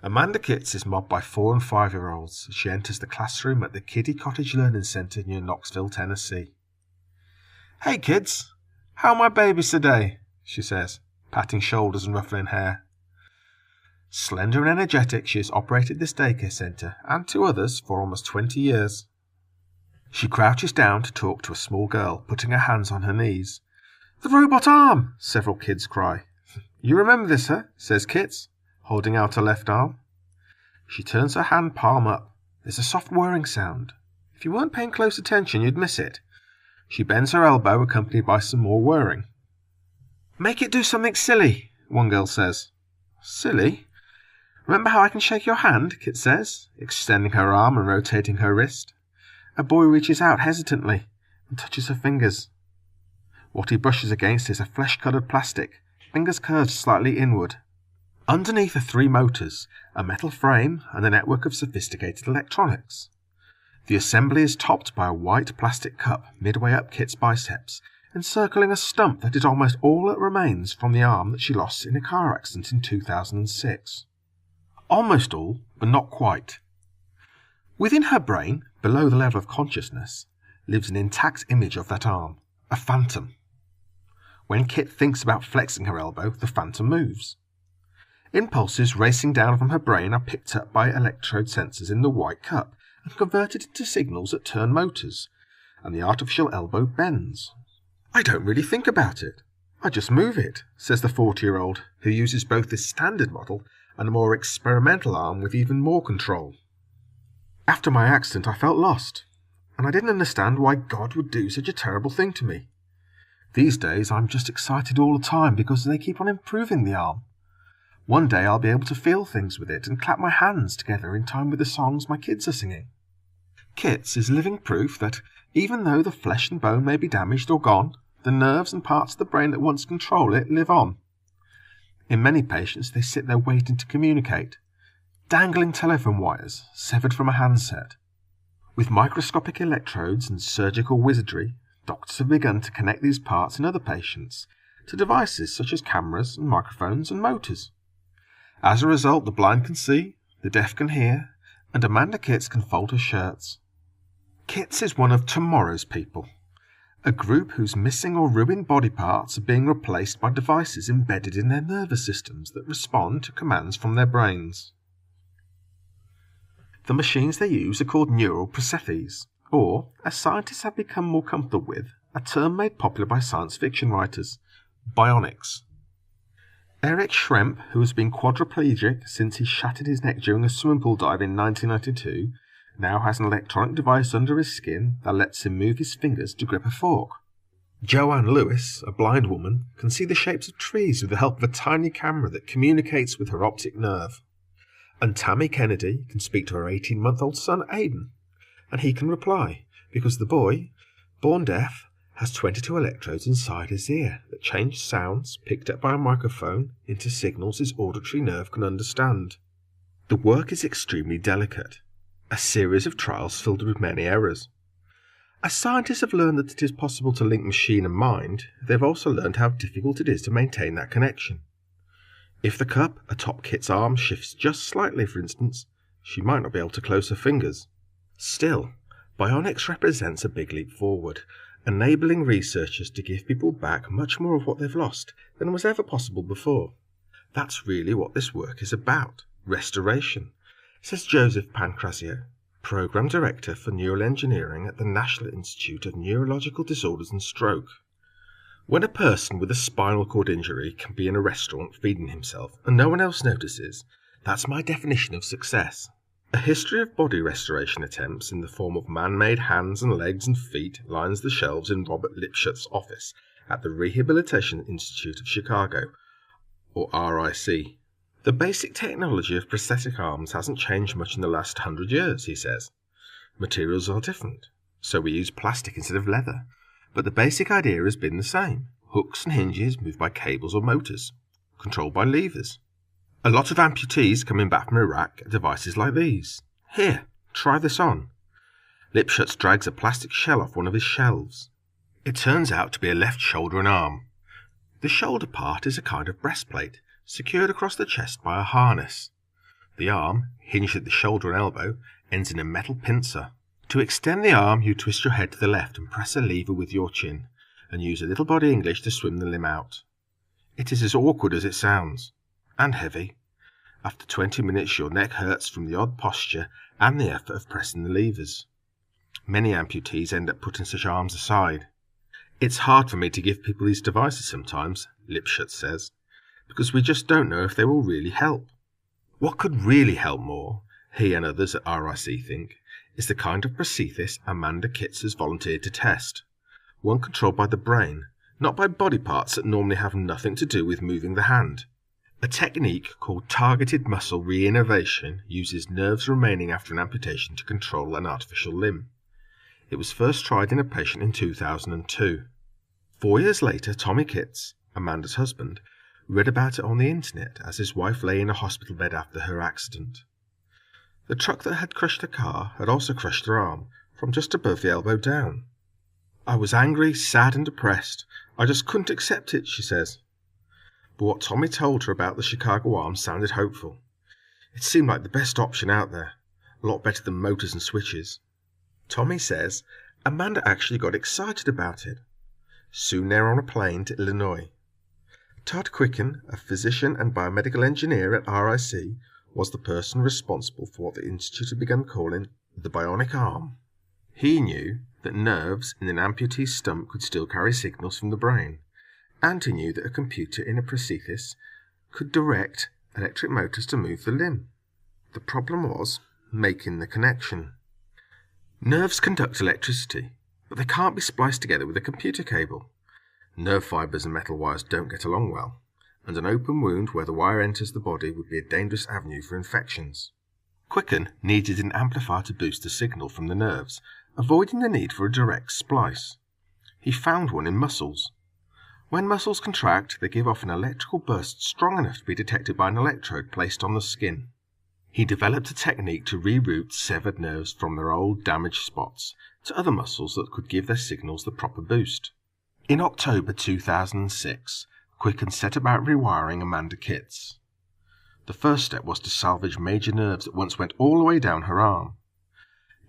Amanda Kitts is mobbed by 4 and 5-year-olds as she enters the classroom at the Kiddie Cottage Learning Centre near Knoxville, Tennessee. "Hey kids, how are my babies today?" she says, patting shoulders and ruffling hair. Slender and energetic, she has operated this daycare centre and 2 others for almost 20 years. She crouches down to talk to a small girl, putting her hands on her knees. "The robot arm!" several kids cry. "You remember this, huh?" says Kitts, holding out her left arm. She turns her hand palm up. There's a soft whirring sound. If you weren't paying close attention, you'd miss it. She bends her elbow, accompanied by some more whirring. "Make it do something silly," one girl says. "Silly? Remember how I can shake your hand?" Kit says, extending her arm and rotating her wrist. A boy reaches out hesitantly and touches her fingers. What he brushes against is a flesh-coloured plastic, fingers curved slightly inward. Underneath are 3 motors, a metal frame, and a network of sophisticated electronics. The assembly is topped by a white plastic cup midway up Kit's biceps, encircling a stump that is almost all that remains from the arm that she lost in a car accident in 2006. Almost all, but not quite. Within her brain, below the level of consciousness, lives an intact image of that arm, a phantom. When Kit thinks about flexing her elbow, the phantom moves. Impulses racing down from her brain are picked up by electrode sensors in the white cup and converted into signals that turn motors, and the artificial elbow bends. "I don't really think about it. I just move it," says the 40-year-old, who uses both this standard model and a more experimental arm with even more control. "After my accident, I felt lost, and I didn't understand why God would do such a terrible thing to me. These days, I'm just excited all the time because they keep on improving the arm. One day I'll be able to feel things with it and clap my hands together in time with the songs my kids are singing." Kitts is living proof that, even though the flesh and bone may be damaged or gone, the nerves and parts of the brain that once control it live on. In many patients, they sit there waiting to communicate, dangling telephone wires severed from a handset. With microscopic electrodes and surgical wizardry, doctors have begun to connect these parts in other patients to devices such as cameras and microphones and motors. As a result, the blind can see, the deaf can hear, and Amanda Kitts can fold her shirts. Kitts is one of tomorrow's people, a group whose missing or ruined body parts are being replaced by devices embedded in their nervous systems that respond to commands from their brains. The machines they use are called neural prostheses, or, as scientists have become more comfortable with, a term made popular by science fiction writers, bionics. Eric Schremp, who has been quadriplegic since he shattered his neck during a swimming pool dive in 1992, now has an electronic device under his skin that lets him move his fingers to grip a fork. Joanne Lewis, a blind woman, can see the shapes of trees with the help of a tiny camera that communicates with her optic nerve. And Tammy Kennedy can speak to her 18-month-old son Aiden, and he can reply, because the boy, born deaf, has 22 electrodes inside his ear that change sounds picked up by a microphone into signals his auditory nerve can understand. The work is extremely delicate, a series of trials filled with many errors. As scientists have learned that it is possible to link machine and mind, they have also learned how difficult it is to maintain that connection. If the cup atop Kit's arm shifts just slightly, for instance, she might not be able to close her fingers. Still, Bionics represents a big leap forward, enabling researchers to give people back much more of what they've lost than was ever possible before. That's really what this work is about, restoration, says Joseph Pancrazio, Program Director for Neural Engineering at the National Institute of Neurological Disorders and Stroke. When a person with a spinal cord injury can be in a restaurant feeding himself and no one else notices, that's my definition of success. A history of body restoration attempts in the form of man-made hands and legs and feet lines the shelves in Robert Lipschutz's office at the Rehabilitation Institute of Chicago, or RIC. The basic technology of prosthetic arms hasn't changed much in the last 100 years, he says. Materials are different, so we use plastic instead of leather, but the basic idea has been the same. Hooks and hinges moved by cables or motors, controlled by levers. A lot of amputees coming back from Iraq are devices like these. Here, try this on. Lipschutz drags a plastic shell off one of his shelves. It turns out to be a left shoulder and arm. The shoulder part is a kind of breastplate, secured across the chest by a harness. The arm, hinged at the shoulder and elbow, ends in a metal pincer. To extend the arm, you twist your head to the left and press a lever with your chin, and use a little body English to swim the limb out. It is as awkward as it sounds, and heavy. After 20 minutes your neck hurts from the odd posture and the effort of pressing the levers. Many amputees end up putting such arms aside. It's hard for me to give people these devices sometimes, Lipschutz says, because we just don't know if they will really help. What could really help more, he and others at RIC think, is the kind of prosthesis Amanda Kitts has volunteered to test, one controlled by the brain, not by body parts that normally have nothing to do with moving the hand. A technique called targeted muscle reinnervation uses nerves remaining after an amputation to control an artificial limb. It was first tried in a patient in 2002. 4 years later, Tommy Kitts, Amanda's husband, read about it on the internet as his wife lay in a hospital bed after her accident. The truck that had crushed her car had also crushed her arm, from just above the elbow down. I was angry, sad and depressed. I just couldn't accept it, she says. But what Tommy told her about the Chicago arm sounded hopeful. It seemed like the best option out there, a lot better than motors and switches. Tommy says Amanda actually got excited about it. Soon they're on a plane to Illinois. Todd Quicken, a physician and biomedical engineer at RIC, was the person responsible for what the Institute had begun calling the bionic arm. He knew that nerves in an amputee's stump could still carry signals from the brain, and he knew that a computer in a prosthesis could direct electric motors to move the limb. The problem was making the connection. Nerves conduct electricity, but they can't be spliced together with a computer cable. Nerve fibres and metal wires don't get along well, and an open wound where the wire enters the body would be a dangerous avenue for infections. Quicken needed an amplifier to boost the signal from the nerves, avoiding the need for a direct splice. He found one in muscles. When muscles contract, they give off an electrical burst strong enough to be detected by an electrode placed on the skin. He developed a technique to reroute severed nerves from their old damaged spots to other muscles that could give their signals the proper boost. In October 2006, Quicken set about rewiring Amanda Kitts. The first step was to salvage major nerves that once went all the way down her arm.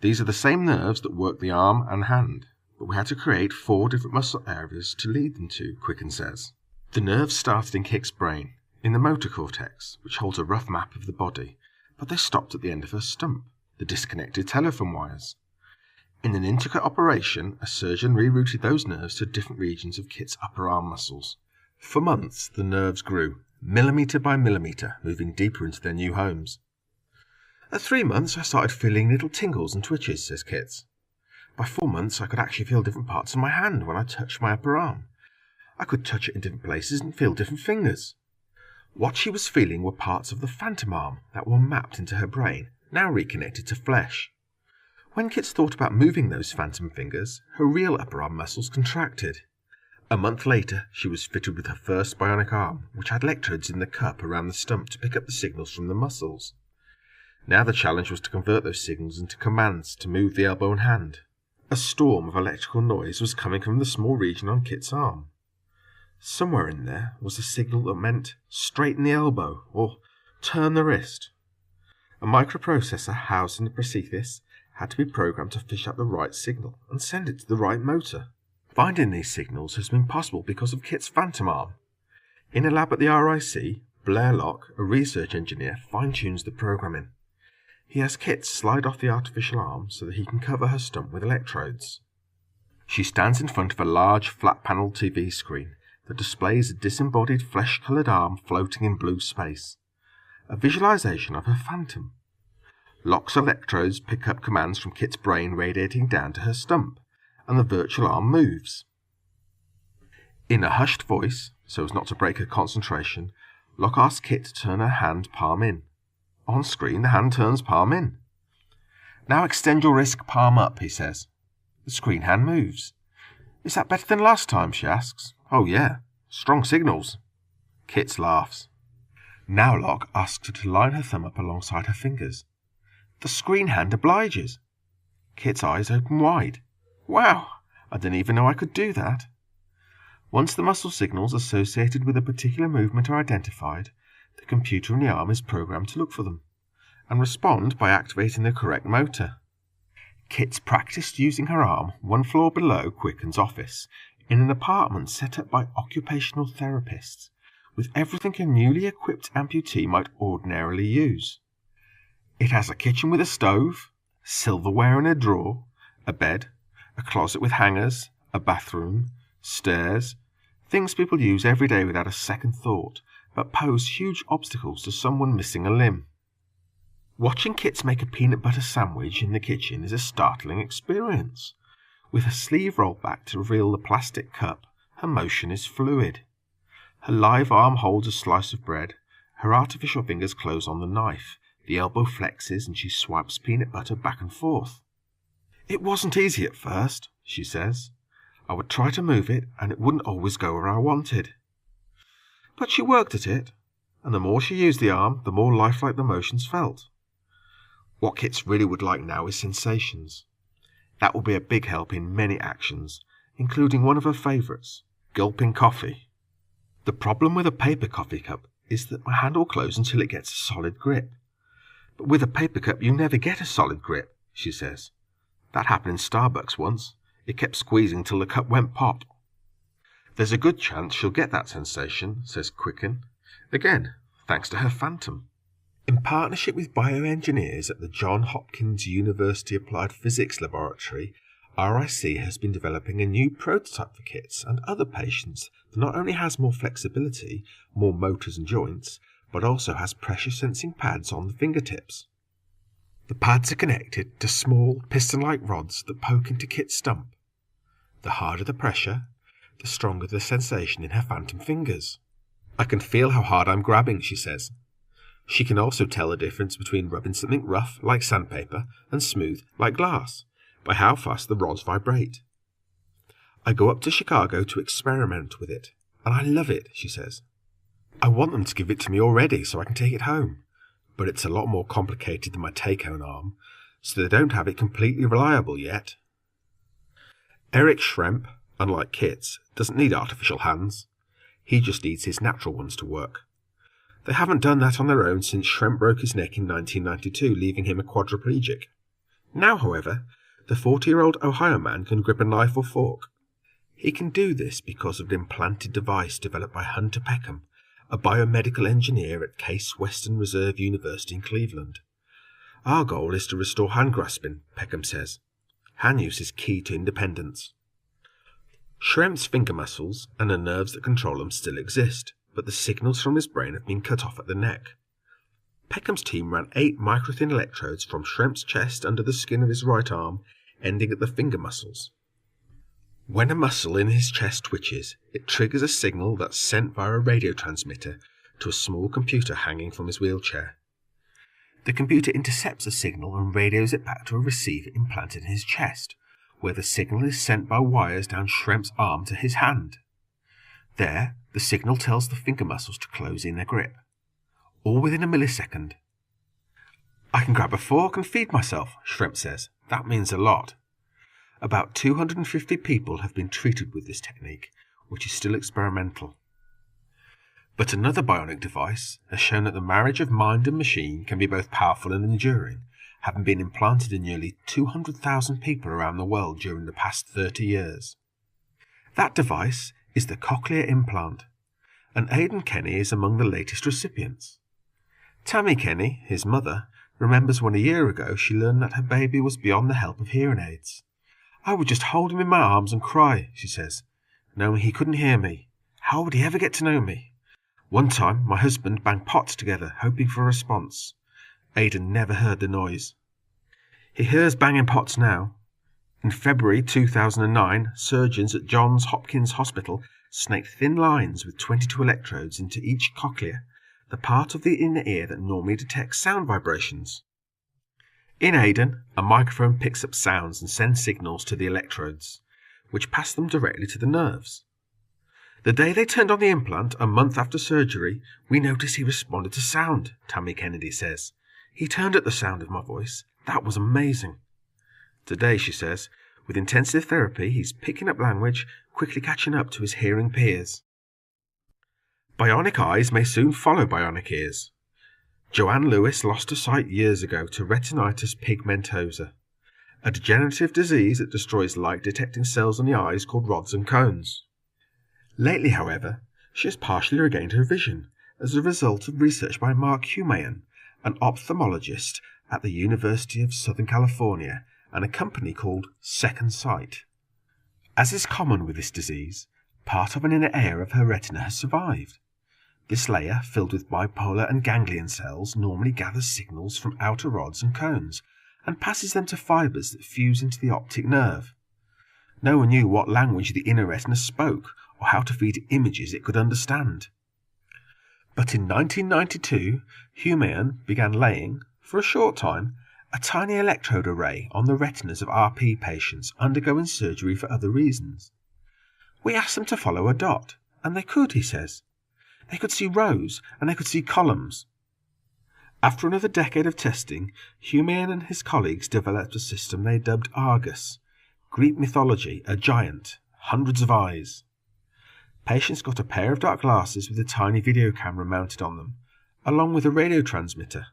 These are the same nerves that work the arm and hand, but we had to create 4 different muscle areas to lead them to, Quicken says. The nerves started in Kitts' brain, in the motor cortex, which holds a rough map of the body, but they stopped at the end of her stump, the disconnected telephone wires. In an intricate operation, a surgeon rerouted those nerves to different regions of Kitts' upper arm muscles. For months, the nerves grew, millimetre by millimetre, moving deeper into their new homes. At 3 months, I started feeling little tingles and twitches, says Kitts. By 4 months, I could actually feel different parts of my hand when I touched my upper arm. I could touch it in different places and feel different fingers. What she was feeling were parts of the phantom arm that were mapped into her brain, now reconnected to flesh. When Kitts thought about moving those phantom fingers, her real upper arm muscles contracted. A month later, she was fitted with her first bionic arm, which had electrodes in the cup around the stump to pick up the signals from the muscles. Now the challenge was to convert those signals into commands to move the elbow and hand. A storm of electrical noise was coming from the small region on Kitts' arm. Somewhere in there was a signal that meant straighten the elbow or turn the wrist. A microprocessor housed in the prosthesis had to be programmed to fish out the right signal and send it to the right motor. Finding these signals has been possible because of Kitts' phantom arm. In a lab at the RIC, Blair Locke, a research engineer, fine-tunes the programming. He has Kitts slide off the artificial arm so that he can cover her stump with electrodes. She stands in front of a large flat-panelled TV screen that displays a disembodied flesh-coloured arm floating in blue space, a visualization of her phantom. Locke's electrodes pick up commands from Kitts' brain radiating down to her stump, and the virtual arm moves. In a hushed voice, so as not to break her concentration, Locke asks Kit to turn her hand palm in. On screen, the hand turns palm in. Now extend your wrist palm up, he says. The screen hand moves. Is that better than last time, she asks. Oh yeah, strong signals. Kit laughs. Now Locke asks her to line her thumb up alongside her fingers. The screen hand obliges. Kit's eyes open wide. Wow, I didn't even know I could do that. Once the muscle signals associated with a particular movement are identified, the computer in the arm is programmed to look for them. and respond by activating the correct motor. Kit's practiced using her arm 1 floor below Quicken's office in an apartment set up by occupational therapists, with everything a newly equipped amputee might ordinarily use. It has a kitchen with a stove, silverware in a drawer, a bed, a closet with hangers, a bathroom, stairs, things people use every day without a second thought, but pose huge obstacles to someone missing a limb. Watching Kit make a peanut butter sandwich in the kitchen is a startling experience. With her sleeve rolled back to reveal the plastic cup, her motion is fluid. Her live arm holds a slice of bread, her artificial fingers close on the knife, the elbow flexes and she swipes peanut butter back and forth. "It wasn't easy at first," she says. "I would try to move it and it wouldn't always go where I wanted." But she worked at it, and the more she used the arm, the more lifelike the motions felt. What Kit really would like now is sensations. That will be a big help in many actions, including one of her favourites, gulping coffee. "The problem with a paper coffee cup is that my hand will close until it gets a solid grip. But with a paper cup you never get a solid grip," she says. "That happened in Starbucks once. It kept squeezing till the cup went pop." "There's a good chance she'll get that sensation," says Quicken, again thanks to her Phantom. In partnership with bioengineers at the Johns Hopkins University Applied Physics Laboratory, RIC has been developing a new prototype for Kits and other patients that not only has more flexibility, more motors and joints, but also has pressure-sensing pads on the fingertips. The pads are connected to small, piston-like rods that poke into Kit's stump. The harder the pressure, the stronger the sensation in her Phantom fingers. "I can feel how hard I'm grabbing," she says. She can also tell the difference between rubbing something rough, like sandpaper, and smooth, like glass, by how fast the rods vibrate. "I go up to Chicago to experiment with it, and I love it," she says. "I want them to give it to me already so I can take it home, but it's a lot more complicated than my take-home arm, so they don't have it completely reliable yet." Eric Schremp, unlike Kit's, doesn't need artificial hands. He just needs his natural ones to work. They haven't done that on their own since Schremp broke his neck in 1992, leaving him a quadriplegic. Now, however, the 40-year-old Ohio man can grip a knife or fork. He can do this because of an implanted device developed by Hunter Peckham, a biomedical engineer at Case Western Reserve University in Cleveland. "Our goal is to restore hand grasping," Peckham says. "Hand use is key to independence." Schremp's finger muscles and the nerves that control them still exist, but the signals from his brain have been cut off at the neck. Peckham's team ran 8 microthin electrodes from Schremp's chest under the skin of his right arm, ending at the finger muscles. When a muscle in his chest twitches, it triggers a signal that's sent via a radio transmitter to a small computer hanging from his wheelchair. The computer intercepts the signal and radios it back to a receiver implanted in his chest, where the signal is sent by wires down Schremp's arm to his hand. There, the signal tells the finger muscles to close in their grip, all within a millisecond. "I can grab a fork and feed myself," Schremp says. "That means a lot." About 250 people have been treated with this technique, which is still experimental. But another bionic device has shown that the marriage of mind and machine can be both powerful and enduring, having been implanted in nearly 200,000 people around the world during the past 30 years. That device is the cochlear implant, and Aidan Kenny is among the latest recipients. Tammy Kenny, his mother, remembers when a year ago she learned that her baby was beyond the help of hearing aids. "I would just hold him in my arms and cry," she says, knowing he couldn't hear me. "How would he ever get to know me? One time my husband banged pots together, hoping for a response. Aidan never heard the noise. He hears banging pots now." In February 2009, surgeons at Johns Hopkins Hospital snaked thin lines with 22 electrodes into each cochlea, the part of the inner ear that normally detects sound vibrations. In Aidan, a microphone picks up sounds and sends signals to the electrodes, which pass them directly to the nerves. "The day they turned on the implant, a month after surgery, we noticed he responded to sound," Tammy Kennedy says. "He turned at the sound of my voice. That was amazing." Today, she says, with intensive therapy, he's picking up language, quickly catching up to his hearing peers. Bionic eyes may soon follow bionic ears. Joanne Lewis lost her sight years ago to retinitis pigmentosa, a degenerative disease that destroys light-detecting cells in the eyes called rods and cones. Lately, however, she has partially regained her vision as a result of research by Mark Humayun, an ophthalmologist at the University of Southern California, and a company called Second Sight. As is common with this disease, part of an inner layer of her retina has survived. This layer, filled with bipolar and ganglion cells, normally gathers signals from outer rods and cones and passes them to fibres that fuse into the optic nerve. No one knew what language the inner retina spoke or how to feed it images it could understand. But in 1992, Humayun began laying, for a short time, a tiny electrode array on the retinas of RP patients undergoing surgery for other reasons. We asked them to follow a dot, and they could, he says. They could see rows, and they could see columns. After another decade of testing, Humayun and his colleagues developed a system they dubbed Argus, Greek mythology, a giant, hundreds of eyes. Patients got a pair of dark glasses with a tiny video camera mounted on them, along with a radio transmitter.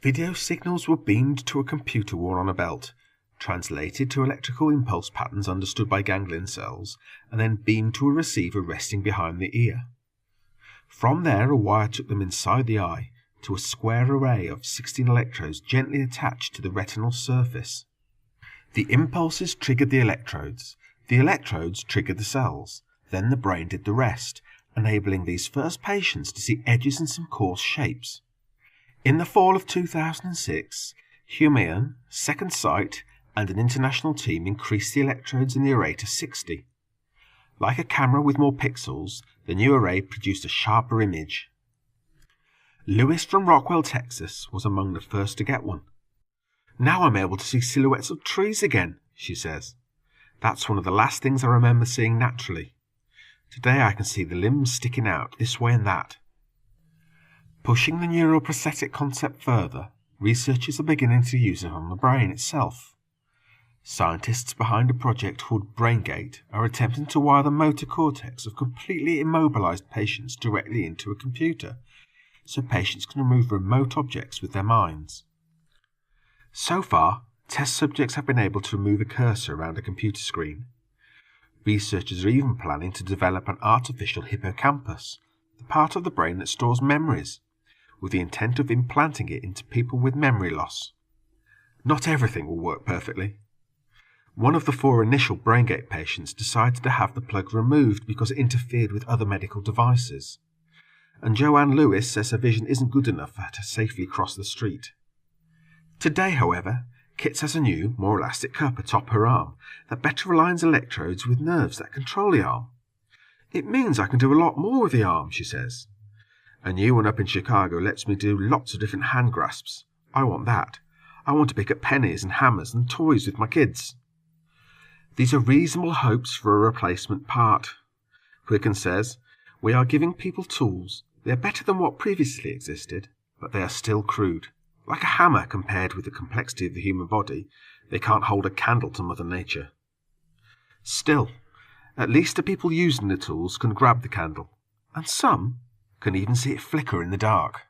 Video signals were beamed to a computer worn on a belt, translated to electrical impulse patterns understood by ganglion cells, and then beamed to a receiver resting behind the ear. From there, a wire took them inside the eye to a square array of 16 electrodes gently attached to the retinal surface. The impulses triggered the electrodes triggered the cells, then the brain did the rest, enabling these first patients to see edges and some coarse shapes. In the fall of 2006, Humayun, Second Sight, and an international team increased the electrodes in the array to 60. Like a camera with more pixels, the new array produced a sharper image. Lewis from Rockwell, Texas, was among the first to get one. "Now I'm able to see silhouettes of trees again," she says. "That's one of the last things I remember seeing naturally. Today I can see the limbs sticking out this way and that." Pushing the neuroprosthetic concept further, researchers are beginning to use it on the brain itself. Scientists behind a project called BrainGate are attempting to wire the motor cortex of completely immobilized patients directly into a computer, so patients can remove remote objects with their minds. So far, test subjects have been able to remove a cursor around a computer screen. Researchers are even planning to develop an artificial hippocampus, the part of the brain that stores memories, with the intent of implanting it into people with memory loss. Not everything will work perfectly. One of the 4 initial BrainGate patients decided to have the plug removed because it interfered with other medical devices. And Joanne Lewis says her vision isn't good enough for her to safely cross the street. Today, however, Kits has a new, more elastic cup atop her arm that better aligns electrodes with nerves that control the arm. "It means I can do a lot more with the arm," she says. "A new one up in Chicago lets me do lots of different hand grasps. I want that. I want to pick up pennies and hammers and toys with my kids." These are reasonable hopes for a replacement part. Quicken says, "We are giving people tools. They are better than what previously existed, but they are still crude. Like a hammer compared with the complexity of the human body, they can't hold a candle to Mother Nature. Still, at least the people using the tools can grab the candle, and some can even see it flicker in the dark."